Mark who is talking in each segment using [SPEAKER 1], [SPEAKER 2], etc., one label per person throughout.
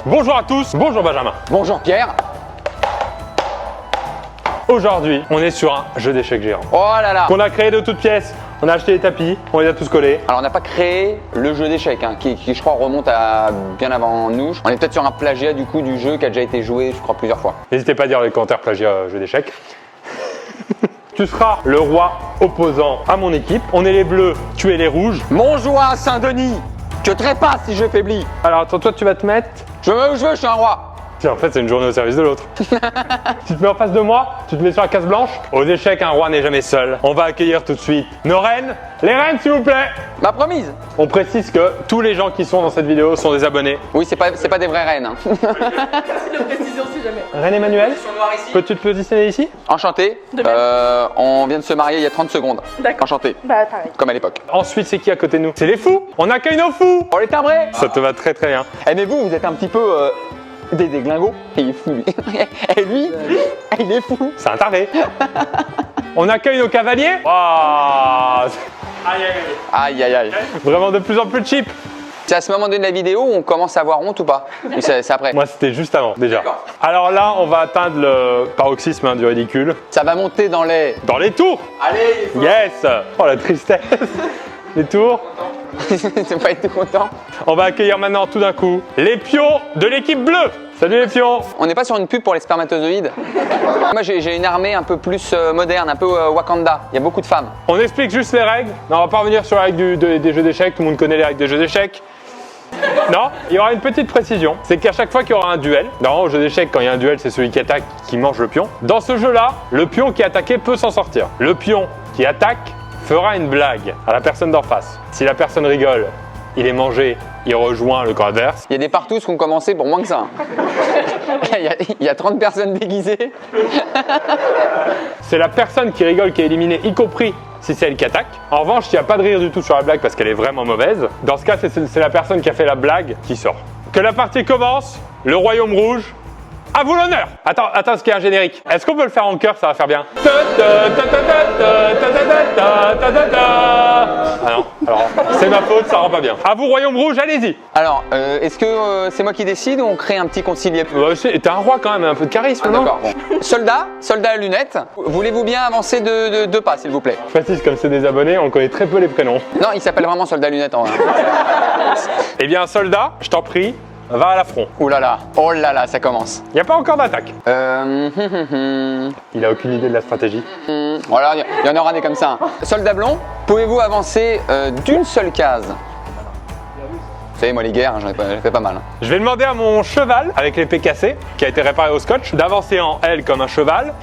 [SPEAKER 1] Bonjour à tous, bonjour Benjamin.
[SPEAKER 2] Bonjour Pierre.
[SPEAKER 1] Aujourd'hui, on est sur un jeu d'échecs géant.
[SPEAKER 2] Oh là là.
[SPEAKER 1] Qu'on a créé de toutes pièces. On a acheté les tapis, on les a tous collés.
[SPEAKER 2] Alors on n'a pas créé le jeu d'échecs, hein, qui je crois remonte à bien avant nous. On est peut-être sur un plagiat du coup du jeu qui a déjà été joué, je crois, plusieurs fois.
[SPEAKER 1] N'hésitez pas à dire dans les commentaires plagiat jeu d'échecs. Tu seras le roi opposant à mon équipe. On est les bleus, tu es les rouges.
[SPEAKER 2] Mon joie Saint-Denis, je trépasse si je faiblis.
[SPEAKER 1] Alors attends, toi tu vas te mettre...
[SPEAKER 2] Je veux où je veux, je suis un roi.
[SPEAKER 1] Tiens, en fait c'est une journée au service de l'autre. Tu te mets en face de moi, tu te mets sur la case blanche. Aux échecs, un roi n'est jamais seul. On va accueillir tout de suite nos reines. Les reines s'il vous plaît.
[SPEAKER 2] Ma promise.
[SPEAKER 1] On précise que tous les gens qui sont dans cette vidéo sont des abonnés.
[SPEAKER 2] Oui, c'est pas des vraies reines. Hein.
[SPEAKER 3] Merci de précision si jamais.
[SPEAKER 1] Reine Emmanuel, peux-tu te positionner ici?
[SPEAKER 2] Enchanté.
[SPEAKER 3] De même.
[SPEAKER 2] On vient de se marier il y a 30 secondes.
[SPEAKER 3] D'accord.
[SPEAKER 2] Enchanté.
[SPEAKER 3] Bah pareil.
[SPEAKER 2] Comme à l'époque.
[SPEAKER 1] Ensuite, c'est qui à côté de nous? C'est les fous. On accueille nos fous.
[SPEAKER 2] Oh les timbrés.
[SPEAKER 1] Ça te va très très bien.
[SPEAKER 2] Eh mais vous êtes un petit peu des déglingos. Il est fou lui. Et lui, il est fou.
[SPEAKER 1] C'est un taré. On accueille nos cavaliers. Waouh. Aïe aïe aïe.
[SPEAKER 2] Aïe aïe aïe.
[SPEAKER 1] Vraiment de plus en plus cheap.
[SPEAKER 2] C'est à ce moment donné de la vidéo où on commence à avoir honte ou pas? Ou c'est après?
[SPEAKER 1] Moi, c'était juste avant déjà.
[SPEAKER 2] D'accord.
[SPEAKER 1] Alors là, on va atteindre le paroxysme du ridicule.
[SPEAKER 2] Ça va monter dans les...
[SPEAKER 1] Dans les tours.
[SPEAKER 2] Allez.
[SPEAKER 1] Yes. Oh la tristesse. Les tours.
[SPEAKER 2] C'est pas être content.
[SPEAKER 1] On va accueillir maintenant tout d'un coup les pions de l'équipe bleue. Salut les pions.
[SPEAKER 2] On n'est pas sur une pub pour les spermatozoïdes. Moi j'ai une armée un peu plus moderne, un peu Wakanda. Il y a beaucoup de femmes.
[SPEAKER 1] On explique juste les règles. Non, on va pas revenir sur les règles des jeux d'échecs. Tout le monde connaît les règles des jeux d'échecs. Non, il y aura une petite précision. C'est qu'à chaque fois qu'il y aura un duel, normalement au jeu d'échecs, quand il y a un duel, c'est celui qui attaque qui mange le pion. Dans ce jeu-là, le pion qui est attaqué peut s'en sortir. Le pion qui attaque fera une blague à la personne d'en face. Si la personne rigole, il est mangé, il rejoint le camp adverse.
[SPEAKER 2] Il y a des partous qui ont commencé pour moins que ça. Il y a 30 personnes déguisées.
[SPEAKER 1] C'est la personne qui rigole qui est éliminée, y compris si c'est elle qui attaque. En revanche, il n'y a pas de rire du tout sur la blague parce qu'elle est vraiment mauvaise. Dans ce cas, c'est la personne qui a fait la blague qui sort. Que la partie commence, le royaume rouge, à vous l'honneur. Attends, ce qu'il y a un générique. Est-ce qu'on peut le faire en chœur, ça va faire bien. Ah non, alors c'est ma faute, ça rend pas bien. À vous royaume rouge, allez-y.
[SPEAKER 2] Alors, est-ce que c'est moi qui décide ou on crée un petit concilier?
[SPEAKER 1] T'es un roi quand même, un peu de charisme, non?
[SPEAKER 2] D'accord. Bon. Soldat à lunettes, voulez-vous bien avancer de deux pas, s'il vous plaît?
[SPEAKER 1] Je précise, comme c'est des abonnés, on connaît très peu les prénoms.
[SPEAKER 2] Non, il s'appelle vraiment soldat à lunettes en vrai.
[SPEAKER 1] Eh bien, soldat, je t'en prie, va à l'affront.
[SPEAKER 2] Ouh là là, oh là là, ça commence.
[SPEAKER 1] Il n'y a pas encore d'attaque. Il a aucune idée de la stratégie.
[SPEAKER 2] Voilà, il y en aura des comme ça. Soldat blond, pouvez-vous avancer d'une seule case? Vous savez, moi les guerres, j'en ai fait pas mal. Hein.
[SPEAKER 1] Je vais demander à mon cheval, avec l'épée cassée, qui a été réparée au scotch, d'avancer en L comme un cheval.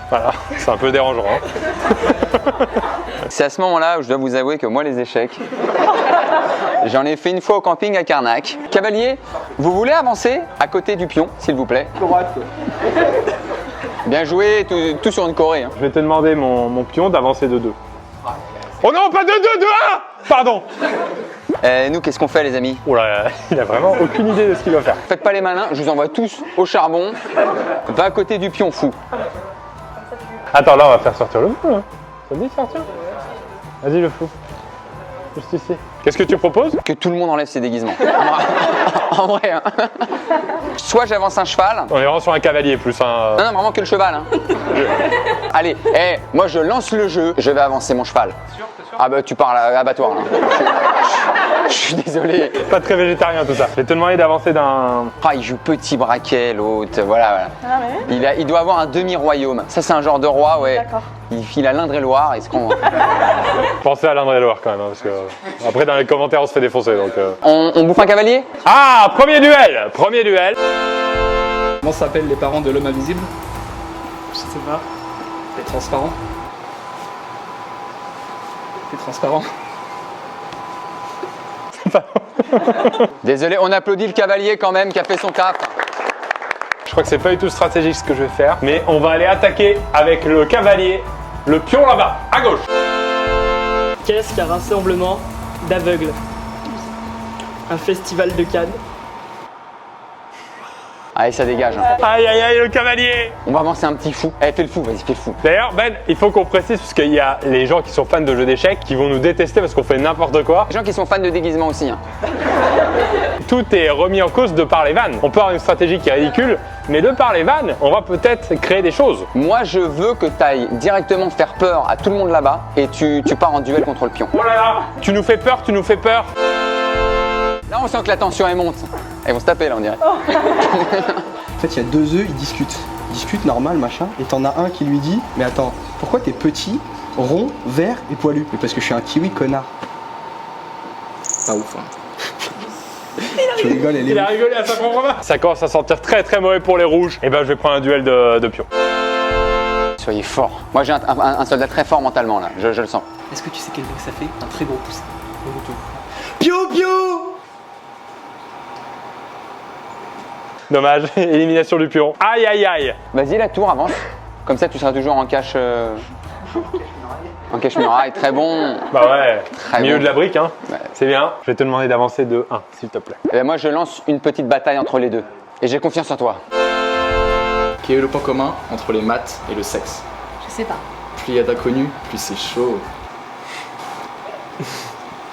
[SPEAKER 1] Voilà, c'est un peu dérangeant. Hein.
[SPEAKER 2] C'est à ce moment-là où je dois vous avouer que moi les échecs, j'en ai fait une fois au camping à Carnac. Cavalier, vous voulez avancer à côté du pion, s'il vous plaît? Bien joué, tout sur une Corée. Hein.
[SPEAKER 1] Je vais te demander, mon pion, d'avancer de 2. Oh non, pas de 2, de 1. Pardon.
[SPEAKER 2] Nous, qu'est-ce qu'on fait les amis?
[SPEAKER 1] Oh là, il a vraiment aucune idée de ce qu'il va faire.
[SPEAKER 2] Faites pas les malins, je vous envoie tous au charbon. Va à côté du pion fou.
[SPEAKER 1] Attends, là, on va faire sortir le fou, là. Ça te dit de sortir? Vas-y, le fou. Juste ici. Qu'est-ce que tu proposes?
[SPEAKER 2] Que tout le monde enlève ses déguisements. En vrai. Hein. Soit j'avance un cheval.
[SPEAKER 1] On est vraiment sur un cavalier plus un...
[SPEAKER 2] Non, vraiment que le cheval. Hein. Allez, moi je lance le jeu, je vais avancer mon cheval. Ah bah tu parles à abattoir là. Je suis désolé.
[SPEAKER 1] Pas très végétarien tout ça. Je vais te demander d'avancer d'un...
[SPEAKER 2] Ah, il joue petit braquet l'autre, voilà.
[SPEAKER 3] Ah ouais.
[SPEAKER 2] Il doit avoir un demi-royaume. Ça c'est un genre de roi, ouais.
[SPEAKER 3] D'accord.
[SPEAKER 2] Il file à l'Indre-et-Loire, est-ce qu'on...
[SPEAKER 1] Pensez à l'Indre-et-Loire quand même, hein, parce que... Après dans les commentaires on se fait défoncer donc...
[SPEAKER 2] On bouffe un cavalier?
[SPEAKER 1] Ah, premier duel. Premier duel.
[SPEAKER 4] Comment s'appellent les parents de l'homme invisible? Je sais pas. Les transparents. Les transparents.
[SPEAKER 2] Désolé, on applaudit le cavalier quand même qui a fait son taf.
[SPEAKER 1] Je crois que c'est pas du tout stratégique ce que je vais faire, mais on va aller attaquer avec le cavalier, le pion là-bas, à gauche.
[SPEAKER 5] Qu'est-ce qu'un rassemblement d'aveugles? Un festival de Cannes.
[SPEAKER 2] Allez, ça dégage. Hein.
[SPEAKER 1] Aïe aïe aïe, le cavalier.
[SPEAKER 2] On va avancer un petit fou. Allez, fais le fou, vas-y, fais le fou.
[SPEAKER 1] D'ailleurs, Ben, il faut qu'on précise, parce qu'il y a les gens qui sont fans de jeux d'échecs qui vont nous détester parce qu'on fait n'importe quoi.
[SPEAKER 2] Les gens qui sont fans de déguisement aussi. Hein.
[SPEAKER 1] Tout est remis en cause de par les vannes. On peut avoir une stratégie qui est ridicule, mais de par les vannes, on va peut-être créer des choses.
[SPEAKER 2] Moi, je veux que tu ailles directement faire peur à tout le monde là-bas et tu pars en duel contre le pion.
[SPEAKER 1] Oh là là, tu nous fais peur, tu nous fais peur.
[SPEAKER 2] Là, on sent que la tension, elle monte. Elles vont se taper, là, on dirait.
[SPEAKER 6] En fait, il y a deux œufs, ils discutent. Ils discutent normal, machin. Et t'en as un qui lui dit: mais attends, pourquoi t'es petit, rond, vert et poilu? Mais parce que je suis un kiwi, connard. Pas ouf, hein. Tu rigoles, elle est
[SPEAKER 1] Il a
[SPEAKER 6] ouf.
[SPEAKER 1] rigolé à sa propre main. Ça commence à sentir très très mauvais pour les rouges. Et ben je vais prendre un duel de pion.
[SPEAKER 2] Soyez forts. Moi, j'ai un soldat très fort mentalement, là. Je le sens.
[SPEAKER 7] Est-ce que tu sais quel bruit ça fait? Un très gros poussin.
[SPEAKER 6] Pio pio.
[SPEAKER 1] Dommage, élimination du pion. Aïe aïe aïe.
[SPEAKER 2] Vas-y, la tour, avance. Comme ça, tu seras toujours en cache... En cache-muraille, très bon.
[SPEAKER 1] Bah ouais,
[SPEAKER 2] Très
[SPEAKER 1] milieu
[SPEAKER 2] bon.
[SPEAKER 1] de la brique, hein.
[SPEAKER 2] Ouais.
[SPEAKER 1] C'est bien. Je vais te demander d'avancer de 1, s'il te plaît.
[SPEAKER 2] Et ben, moi, je lance une petite bataille entre les deux. Et j'ai confiance en toi.
[SPEAKER 4] Quel est le point commun entre les maths et le sexe?
[SPEAKER 3] Je sais pas.
[SPEAKER 4] Plus il y a d'inconnus, plus c'est chaud.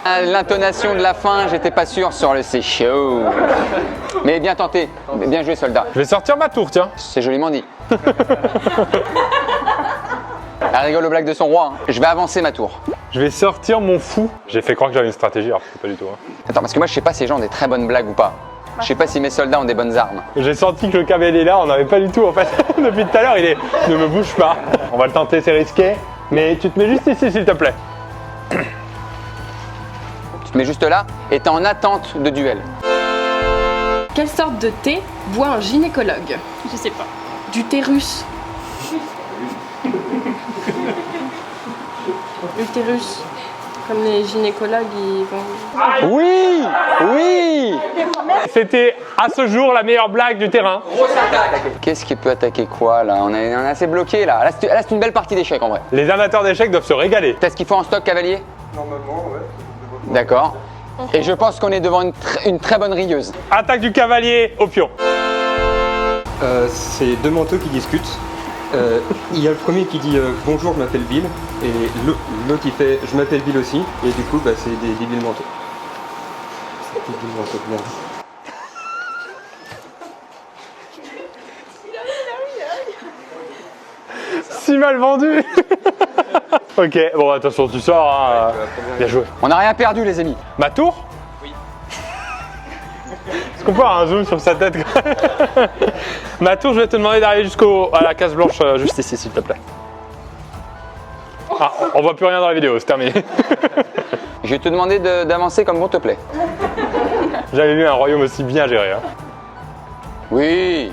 [SPEAKER 2] À l'intonation de la fin, j'étais pas sûr sur le c'est chaud. Mais bien tenté. Bien joué, soldat.
[SPEAKER 1] Je vais sortir ma tour, tiens.
[SPEAKER 2] C'est joliment dit. Elle rigole aux blagues de son roi. Hein. Je vais avancer ma tour.
[SPEAKER 1] Je vais sortir mon fou. J'ai fait croire que j'avais une stratégie, alors que c'est pas du tout. Hein.
[SPEAKER 2] Attends, parce que moi, je sais pas si les gens ont des très bonnes blagues ou pas. Je sais pas si mes soldats ont des bonnes armes.
[SPEAKER 1] J'ai senti que le cavalier là, on n'avait pas du tout en fait. Depuis tout à l'heure, il est ne me bouge pas. On va le tenter, c'est risqué. Mais tu te mets juste ici, s'il te plaît.
[SPEAKER 2] Tu te mets juste là et t'es en attente de duel.
[SPEAKER 3] Quelle sorte de thé boit un gynécologue?
[SPEAKER 5] Je sais pas.
[SPEAKER 3] Du thé russe. Utérus. Comme les gynécologues, ils vont...
[SPEAKER 2] Oui! Oui!
[SPEAKER 1] C'était à ce jour la meilleure blague du terrain.
[SPEAKER 2] Qu'est-ce qui peut attaquer quoi là? On est assez bloqué là. Là, c'est une belle partie d'échecs en vrai.
[SPEAKER 1] Les amateurs d'échecs doivent se régaler.
[SPEAKER 2] T'as ce qu'il faut en stock, cavalier?
[SPEAKER 6] Normalement, ouais.
[SPEAKER 2] D'accord. Et je pense qu'on est devant une très bonne rieuse.
[SPEAKER 1] Attaque du cavalier au pion.
[SPEAKER 8] C'est deux manteaux qui discutent. Il y a le premier qui dit bonjour, je m'appelle Bill, et l'autre il fait je m'appelle Bill aussi, et du coup bah, c'est des débiles manteaux. C'est des débiles manteaux, merde.
[SPEAKER 1] Si mal vendu. Ok, bon attention, tu sors. Hein. Bien joué.
[SPEAKER 2] On n'a rien perdu les amis.
[SPEAKER 1] Ma tour? Oui. Est-ce qu'on peut avoir un zoom sur sa tête? Ma tour, je vais te demander d'arriver à la case blanche, juste ici, s'il te plaît. Ah, on voit plus rien dans la vidéo, c'est terminé.
[SPEAKER 2] Je vais te demander d'avancer comme bon te plaît.
[SPEAKER 1] J'avais vu un royaume aussi bien géré. Hein.
[SPEAKER 2] Oui.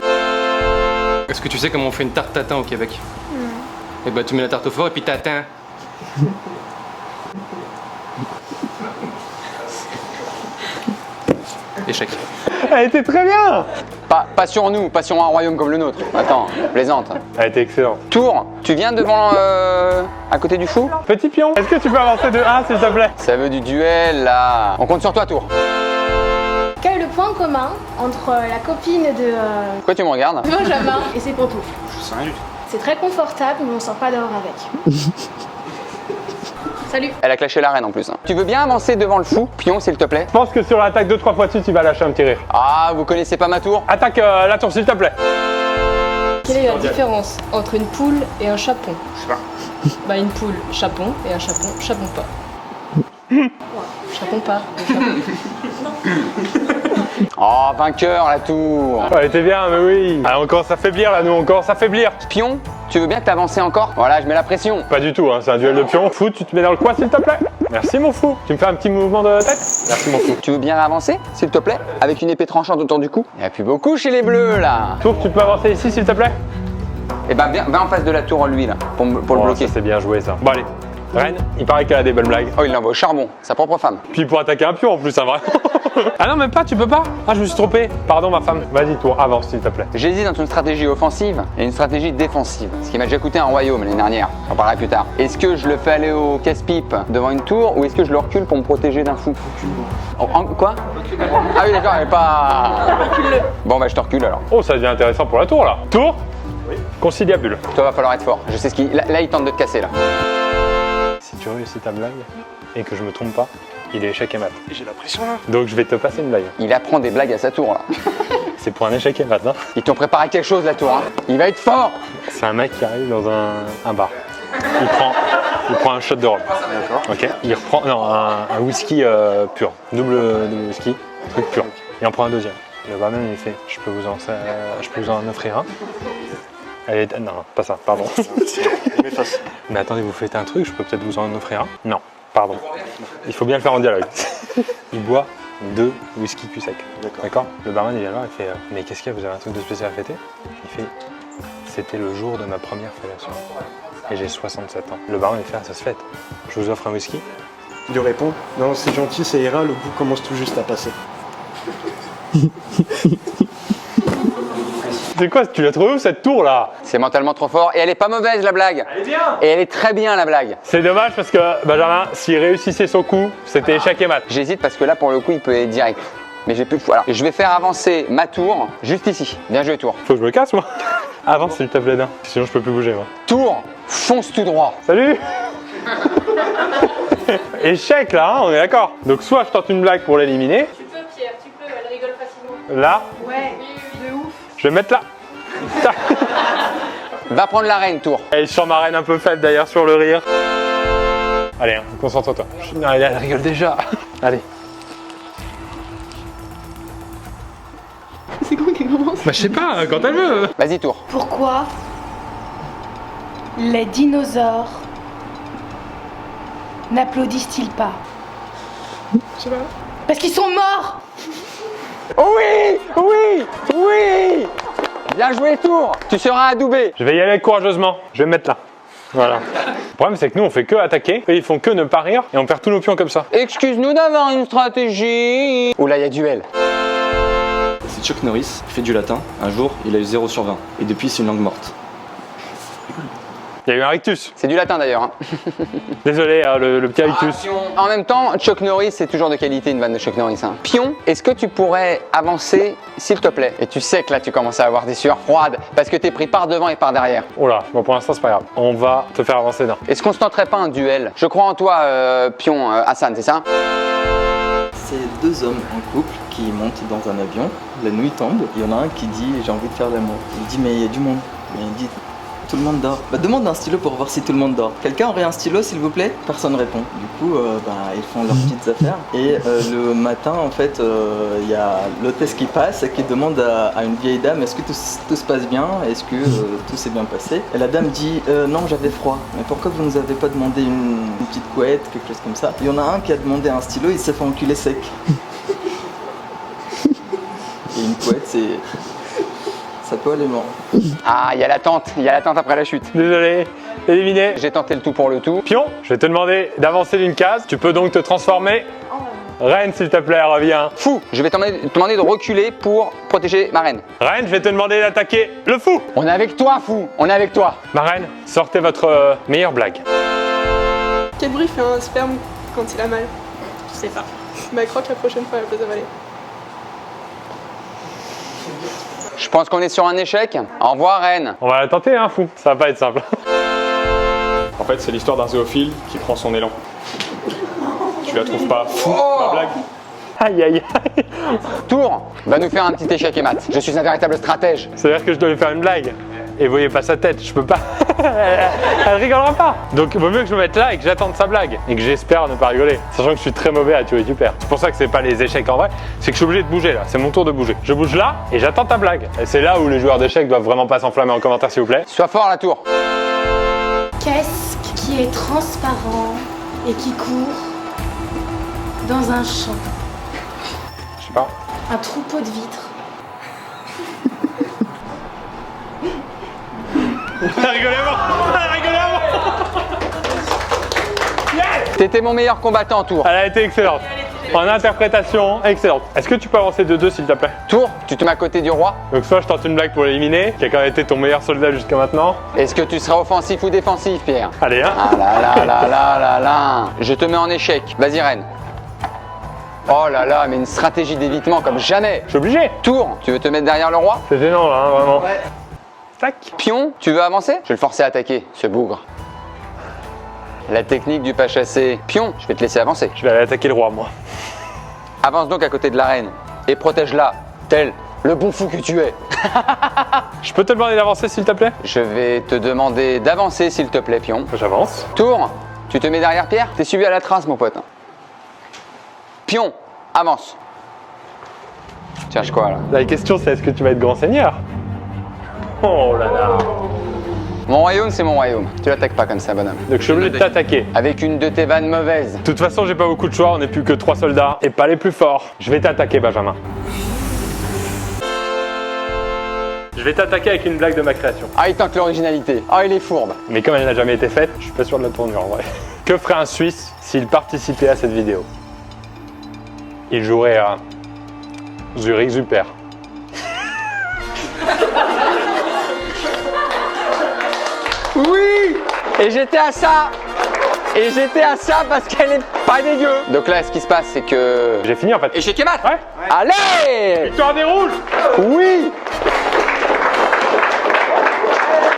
[SPEAKER 7] Est-ce que tu sais comment on fait une tarte tatin au Québec? Et bah tu mets la tarte au four et puis tatin. Échec.
[SPEAKER 1] Elle était très bien.
[SPEAKER 2] Pas sur nous, pas sur un royaume comme le nôtre. Attends, plaisante.
[SPEAKER 1] Elle était excellente.
[SPEAKER 2] Tour, tu viens devant à côté du fou?
[SPEAKER 1] Petit pion, est-ce que tu peux avancer de 1 s'il te plaît?
[SPEAKER 2] Ça veut du duel là. On compte sur toi, Tour.
[SPEAKER 9] Quel est le point commun entre la copine de
[SPEAKER 2] Pourquoi tu me regardes?
[SPEAKER 9] Benjamin et ses pantoufles?
[SPEAKER 4] Je sais rien du tout.
[SPEAKER 9] C'est très confortable, mais on sort pas dehors avec. Salut.
[SPEAKER 2] Elle a clashé la reine en plus. Hein. Tu veux bien avancer devant le fou, pion s'il te plaît?
[SPEAKER 1] Je pense que sur l'attaque 2-3 fois dessus, tu vas lâcher un petit rire.
[SPEAKER 2] Ah, vous connaissez pas ma tour?
[SPEAKER 1] Attaque la tour s'il te plaît.
[SPEAKER 3] Quelle est la différence entre une poule et un chapon?
[SPEAKER 4] Je sais pas.
[SPEAKER 3] Bah une poule, chapon, et un chapon, chapon pas. Chapon pas.
[SPEAKER 2] Oh, vainqueur la tour.
[SPEAKER 1] Elle était bien, mais oui. Ah, on commence à faiblir là, nous, on commence à faiblir.
[SPEAKER 2] Pion, tu veux bien t'avancer encore? Voilà, je mets la pression.
[SPEAKER 1] Pas du tout, hein, c'est un duel de pion. Fou, tu te mets dans le coin s'il te plaît. Merci mon fou. Tu me fais un petit mouvement de tête? Merci mon fou.
[SPEAKER 2] Tu veux bien avancer, s'il te plaît? Avec une épée tranchante autour du cou? Il n'y a plus beaucoup chez les bleus là.
[SPEAKER 1] Tour, tu peux avancer ici s'il te plaît?
[SPEAKER 2] Eh ben, va en face de la tour, lui là, pour le bloquer.
[SPEAKER 1] Ça, c'est bien joué ça. Bon allez, Reine, il paraît qu'elle a des bonnes blagues.
[SPEAKER 2] Oh, il l'envoie au charbon, sa propre femme.
[SPEAKER 1] Puis pour attaquer un pion en plus, hein, vraiment. Ah non, même pas, tu peux pas. Ah, je me suis trompé. Pardon ma femme. Vas-y, tour, avance s'il te plaît.
[SPEAKER 2] J'hésite entre une stratégie offensive et une stratégie défensive, ce qui m'a déjà coûté un royaume l'année dernière. J'en parlerai plus tard. Est-ce que je le fais aller au casse-pipe devant une tour ou est-ce que je le recule pour me protéger d'un fou? Quoi? Ah oui, d'accord, elle est pas. Bon, bah je te recule alors.
[SPEAKER 1] Oh, ça devient intéressant pour la tour là. Tour? Oui. Conciliabule.
[SPEAKER 2] Toi, va falloir être fort. Je sais ce qu'il. Là, il tente de te casser là.
[SPEAKER 1] Si tu réussis ta blague et que je me trompe pas, Il est échec et mat.
[SPEAKER 6] J'ai la pression là.
[SPEAKER 1] Donc je vais te passer une blague.
[SPEAKER 2] Il apprend des blagues à sa tour là.
[SPEAKER 1] C'est pour un échec et mat, hein.
[SPEAKER 2] Ils t'ont préparé quelque chose la tour. Hein. Il va être fort.
[SPEAKER 1] C'est un mec qui arrive dans un bar. Il prend un shot de rhum.
[SPEAKER 6] D'accord.
[SPEAKER 1] Ok. Il reprend un whisky pur, double whisky, truc pur. Il en prend un deuxième. Le barman il fait, je peux vous en offrir un. Elle est... Non, pas ça, pardon. Mais attendez, vous faites un truc, je peux peut-être vous en offrir un. Non, pardon. Il faut bien le faire en dialogue. Il boit 2 whisky cul sec. D'accord. Le barman il vient voir, il fait, mais qu'est-ce qu'il y a, vous avez un truc de spécial à fêter? Il fait, c'était le jour de ma première fellation. Et j'ai 67 ans. Le barman il fait, ça se fête. Je vous offre un whisky.
[SPEAKER 6] Il répond, non c'est gentil, ça ira, le goût commence tout juste à passer.
[SPEAKER 1] C'est quoi, tu l'as trouvé où cette tour là?
[SPEAKER 2] C'est mentalement trop fort et elle est pas mauvaise la blague.
[SPEAKER 1] Elle est bien.
[SPEAKER 2] Et elle est très bien la blague.
[SPEAKER 1] C'est dommage parce que Benjamin, s'il réussissait son coup, c'était échec et mat.
[SPEAKER 2] J'hésite parce que là pour le coup il peut être direct. Mais j'ai plus de foi. Alors je vais faire avancer ma tour juste ici. Bien joué tour.
[SPEAKER 1] Faut que je me casse moi. Avance s'il te plaît d'un. Sinon je peux plus bouger moi.
[SPEAKER 2] Tour, fonce tout droit.
[SPEAKER 1] Salut. Échec là, hein, on est d'accord. Donc soit je tente une blague pour l'éliminer.
[SPEAKER 3] Tu peux, Pierre, tu peux, elle rigole facilement.
[SPEAKER 1] Là.
[SPEAKER 3] Ouais, de ouf.
[SPEAKER 1] Je vais me mettre là. Tac.
[SPEAKER 2] Va prendre l'arène tour.
[SPEAKER 1] Elle sent ma reine un peu faible d'ailleurs sur le rire. Allez, hein, concentre-toi. Non, elle rigole déjà. Allez.
[SPEAKER 3] C'est quoi qui commence?
[SPEAKER 1] Bah je sais pas, quand elle veut.
[SPEAKER 2] Vas-y tour.
[SPEAKER 9] Pourquoi les dinosaures n'applaudissent-ils pas?
[SPEAKER 3] Je sais pas.
[SPEAKER 9] Parce qu'ils sont morts.
[SPEAKER 2] Oui, oui, oui. Bien joué tour. Tu seras adoubé.
[SPEAKER 1] Je vais y aller courageusement. Je vais me mettre là. Voilà. Le problème c'est que nous on fait que attaquer, eux ils font que ne pas rire et on perd tous nos pions comme ça.
[SPEAKER 2] Excuse-nous d'avoir une stratégie. Oh là il y a duel.
[SPEAKER 10] C'est Chuck Norris, il fait du latin. Un jour, il a eu 0 sur 20. Et depuis, c'est une langue morte.
[SPEAKER 1] Il y a eu un rictus.
[SPEAKER 2] C'est du latin d'ailleurs. Hein.
[SPEAKER 1] Désolé, hein, le petit rictus.
[SPEAKER 2] En même temps, Chuck Norris, c'est toujours de qualité une vanne de Chuck Norris. Hein. Pion, est-ce que tu pourrais avancer, s'il te plaît? Et tu sais que là, tu commences à avoir des sueurs froides parce que t'es pris par devant et par derrière.
[SPEAKER 1] Oh là, bon pour l'instant c'est pas grave. On va te faire avancer d'un.
[SPEAKER 2] Est-ce qu'on se tenterait pas un duel? Je crois en toi, Pion, Hassan, c'est ça?
[SPEAKER 11] C'est 2 hommes en couple qui montent dans un avion. La nuit tombe. Il y en a un qui dit j'ai envie de faire l'amour. Il dit mais il y a du monde. Mais il dit tout le monde dort. Bah demande un stylo pour voir si tout le monde dort. Quelqu'un aurait un stylo s'il vous plaît? Personne répond. Du coup ils font leurs petites affaires. Et le matin en fait il y a l'hôtesse qui passe et qui demande à une vieille dame est-ce que tout se passe bien? Est-ce que tout s'est bien passé? Et la dame dit non j'avais froid. Mais pourquoi vous nous avez pas demandé une petite couette, quelque chose comme ça? Il y en a un qui a demandé un stylo, il s'est fait enculer sec. Et une couette ça peut aller loin.
[SPEAKER 2] Ah, il y a l'attente après la chute.
[SPEAKER 1] Désolé, éliminé.
[SPEAKER 2] J'ai tenté le tout pour le tout.
[SPEAKER 1] Pion, je vais te demander d'avancer d'une case. Tu peux donc te transformer. Reine, s'il te plaît, reviens.
[SPEAKER 2] Fou, je vais te demander de reculer pour protéger ma reine.
[SPEAKER 1] Reine, je vais te demander d'attaquer le fou.
[SPEAKER 2] On est avec toi, fou. On est avec toi.
[SPEAKER 1] Ma reine, sortez votre meilleure blague.
[SPEAKER 3] Quel bruit fait un sperme quand il a mal? Je sais pas. Bah croque la prochaine fois, elle peut avaler.
[SPEAKER 2] Je pense qu'on est sur un échec. Au revoir, reine.
[SPEAKER 1] On va la tenter, hein, fou. Ça va pas être simple.
[SPEAKER 12] En fait, c'est l'histoire d'un zoophile qui prend son élan. Tu la trouves pas fou, ma blague?
[SPEAKER 1] Aïe, aïe, aïe.
[SPEAKER 2] Tour va nous faire un petit échec et mat. Je suis un véritable stratège.
[SPEAKER 1] C'est-à-dire que je dois lui faire une blague. Et vous voyez pas sa tête, je peux pas. Elle rigolera pas. Donc il vaut mieux que je me mette là et que j'attende sa blague. Et que j'espère ne pas rigoler. Sachant que je suis très mauvais à tuer et tu perds. C'est pour ça que c'est pas les échecs en vrai. C'est que je suis obligé de bouger là. C'est mon tour de bouger. Je bouge là et j'attends ta blague. Et c'est là où les joueurs d'échecs doivent vraiment pas s'enflammer en commentaire s'il vous plaît.
[SPEAKER 2] Sois fort à la tour.
[SPEAKER 9] Qu'est-ce qui est transparent et qui court dans un champ?
[SPEAKER 1] Je sais pas.
[SPEAKER 9] Un troupeau de vitres.
[SPEAKER 1] Rigolez avant. Rigolez avant. Yes.
[SPEAKER 2] T'étais mon meilleur combattant, Tour.
[SPEAKER 1] Elle a été excellente. En interprétation, excellente. Est-ce que tu peux avancer de 2 s'il te plaît?
[SPEAKER 2] Tour, tu te mets à côté du roi.
[SPEAKER 1] Donc soit je tente une blague pour l'éliminer, qui a quand même été ton meilleur soldat jusqu'à maintenant.
[SPEAKER 2] Est-ce que tu seras offensif ou défensif, Pierre?
[SPEAKER 1] Allez, hein.
[SPEAKER 2] Ah là là là là là là. Je te mets en échec. Vas-y, reine. Oh là là, mais une stratégie d'évitement comme jamais.
[SPEAKER 1] Je suis obligé.
[SPEAKER 2] Tour, tu veux te mettre derrière le roi?
[SPEAKER 1] C'est gênant là, hein, vraiment.
[SPEAKER 2] Ouais.
[SPEAKER 1] Tac.
[SPEAKER 2] Pion, tu veux avancer? Je vais le forcer à attaquer, ce bougre. La technique du pas chassé. Pion, je vais te laisser avancer.
[SPEAKER 1] Je vais aller attaquer le roi, moi.
[SPEAKER 2] Avance donc à côté de la reine et protège-la, tel le bon fou que tu es.
[SPEAKER 1] Je peux te demander d'avancer, s'il te plaît?
[SPEAKER 2] Je vais te demander d'avancer, s'il te plaît, pion.
[SPEAKER 1] J'avance.
[SPEAKER 2] Tour, tu te mets derrière Pierre. T'es suivi à la trace, mon pote. Pion, avance. Tu cherches quoi, là?
[SPEAKER 1] La question, c'est est-ce que tu vas être grand seigneur? Oh là là.
[SPEAKER 2] Mon royaume, c'est mon royaume. Tu l'attaques pas comme ça, bonhomme.
[SPEAKER 1] Donc je suis obligé de t'attaquer.
[SPEAKER 2] Avec une de tes vannes mauvaises.
[SPEAKER 1] De toute façon, j'ai pas beaucoup de choix, on n'est plus que 3 soldats et pas les plus forts. Je vais t'attaquer, Benjamin. Je vais t'attaquer avec une blague de ma création.
[SPEAKER 2] Ah, il tente l'originalité. Ah, il est fourbe.
[SPEAKER 1] Mais comme elle n'a jamais été faite, je suis pas sûr de la tournure en vrai. Que ferait un Suisse s'il participait à cette vidéo? Il jouerait à Zurich Super.
[SPEAKER 2] Oui! Et j'étais à ça! Et j'étais à ça parce qu'elle est pas dégueu! Donc là, ce qui se passe, c'est que...
[SPEAKER 1] J'ai fini en fait.
[SPEAKER 2] Échec et mat!
[SPEAKER 1] Ouais.
[SPEAKER 2] Allez!
[SPEAKER 1] Victoire des rouges!
[SPEAKER 2] Oui!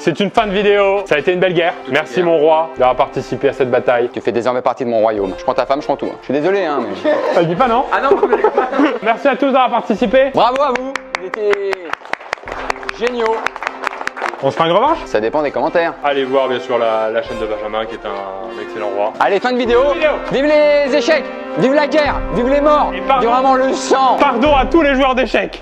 [SPEAKER 1] C'est une fin de vidéo, ça a été une belle guerre. Merci mon roi d'avoir participé à cette bataille.
[SPEAKER 2] Tu fais désormais partie de mon royaume. Je prends ta femme, je prends tout. Je suis désolé, hein, mais...
[SPEAKER 1] Ça le dit pas, non?
[SPEAKER 2] Ah non,
[SPEAKER 1] Merci à tous d'avoir participé.
[SPEAKER 2] bravo à vous! Vous étiez géniaux!
[SPEAKER 1] On se fera une revanche?
[SPEAKER 2] Ça dépend des commentaires.
[SPEAKER 1] Allez voir bien sûr la chaîne de Benjamin qui est un excellent roi.
[SPEAKER 2] Allez, fin de vidéo! Vive les échecs! Vive la guerre! Vive les morts!
[SPEAKER 1] Et pardon.
[SPEAKER 2] Vive vraiment le sang!
[SPEAKER 1] Pardon à tous les joueurs d'échecs.